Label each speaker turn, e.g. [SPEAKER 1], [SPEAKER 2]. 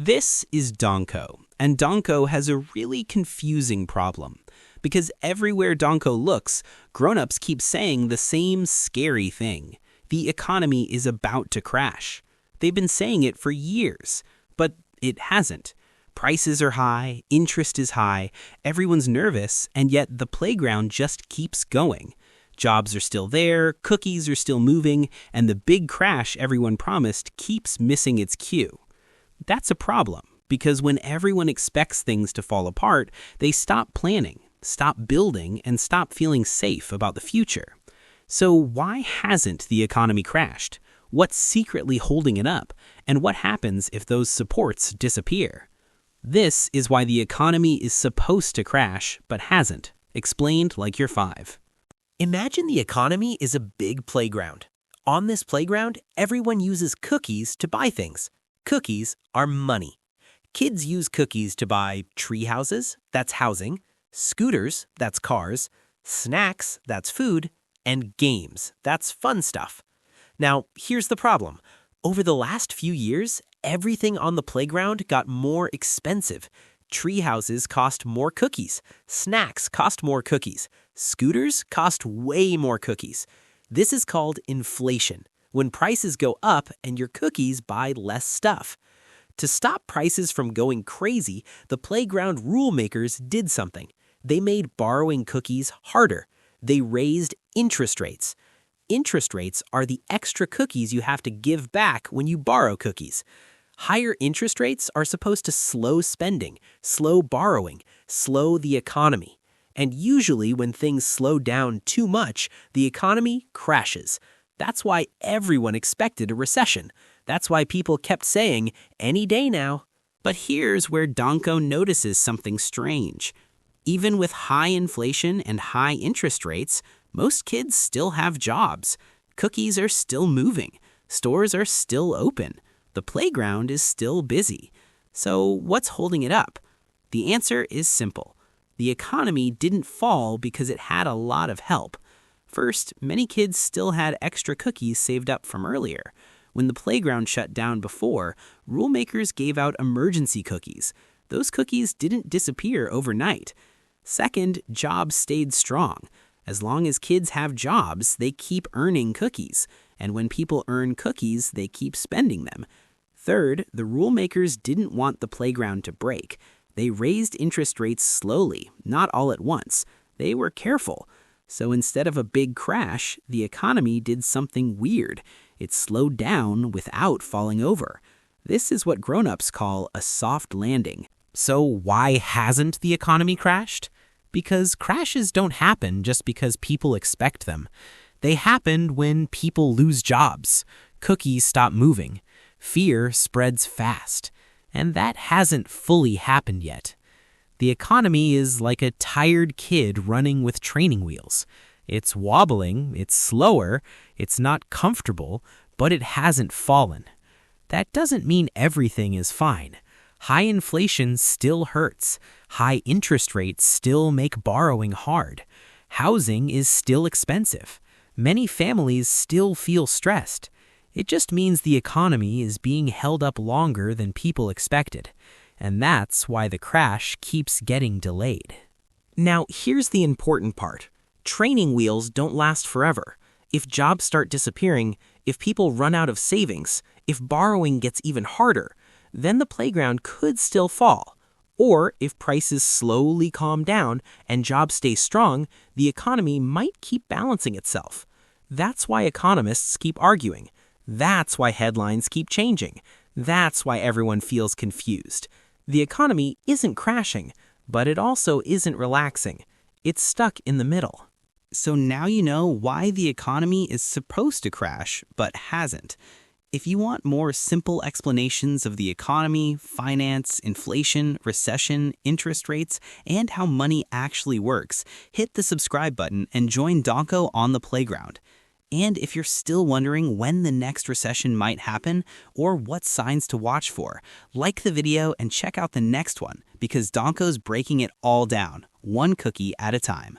[SPEAKER 1] This is Donko, and Donko has a really confusing problem. Because everywhere Donko looks, grown-ups keep saying the same scary thing. The economy is about to crash. They've been saying it for years, but it hasn't. Prices are high, interest is high, everyone's nervous, and yet the playground just keeps going. Jobs are still there, cookies are still moving, and the big crash everyone promised keeps missing its cue. That's a problem, because when everyone expects things to fall apart, they stop planning, stop building, and stop feeling safe about the future. So why hasn't the economy crashed? What's secretly holding it up? And what happens if those supports disappear? This is why the economy is supposed to crash, but hasn't. Explained like you're 5.
[SPEAKER 2] Imagine the economy is a big playground. On this playground, everyone uses cookies to buy things. Cookies are money. Kids use cookies to buy tree houses, that's housing, scooters, that's cars, snacks, that's food, and games, that's fun stuff. Now, here's the problem. Over the last few years, everything on the playground got more expensive. Tree houses cost more cookies, snacks cost more cookies, scooters cost way more cookies. This is called inflation, when prices go up and your cookies buy less stuff. To stop prices from going crazy, the playground rule makers did something. They made borrowing cookies harder. They raised interest rates. Interest rates are the extra cookies you have to give back when you borrow cookies. Higher interest rates are supposed to slow spending, slow borrowing, slow the economy. And usually when things slow down too much, the economy crashes. That's why everyone expected a recession. That's why people kept saying, any day now.
[SPEAKER 1] But here's where Donko notices something strange. Even with high inflation and high interest rates, most kids still have jobs. Cookies are still moving. Stores are still open. The playground is still busy. So what's holding it up? The answer is simple. The economy didn't fall because it had a lot of help. First, many kids still had extra cookies saved up from earlier. When the playground shut down before, rule makers gave out emergency cookies. Those cookies didn't disappear overnight. Second, jobs stayed strong. As long as kids have jobs, they keep earning cookies. And when people earn cookies, they keep spending them. Third, the rule makers didn't want the playground to break. They raised interest rates slowly, not all at once. They were careful. So instead of a big crash, the economy did something weird. It slowed down without falling over. This is what grown-ups call a soft landing. So why hasn't the economy crashed? Because crashes don't happen just because people expect them. They happen when people lose jobs, cookies stop moving, fear spreads fast, and that hasn't fully happened yet. The economy is like a tired kid running with training wheels. It's wobbling, it's slower, it's not comfortable, but it hasn't fallen. That doesn't mean everything is fine. High inflation still hurts. High interest rates still make borrowing hard. Housing is still expensive. Many families still feel stressed. It just means the economy is being held up longer than people expected. And that's why the crash keeps getting delayed.
[SPEAKER 2] Now, here's the important part. Training wheels don't last forever. If jobs start disappearing, if people run out of savings, if borrowing gets even harder, then the playground could still fall. Or if prices slowly calm down and jobs stay strong, the economy might keep balancing itself. That's why economists keep arguing. That's why headlines keep changing. That's why everyone feels confused. The economy isn't crashing, but it also isn't relaxing. It's stuck in the middle.
[SPEAKER 1] So now you know why the economy is supposed to crash, but hasn't. If you want more simple explanations of the economy, finance, inflation, recession, interest rates, and how money actually works, hit the subscribe button and join Donko on the playground. And if you're still wondering when the next recession might happen or what signs to watch for, like the video and check out the next one because Donko's breaking it all down, one cookie at a time.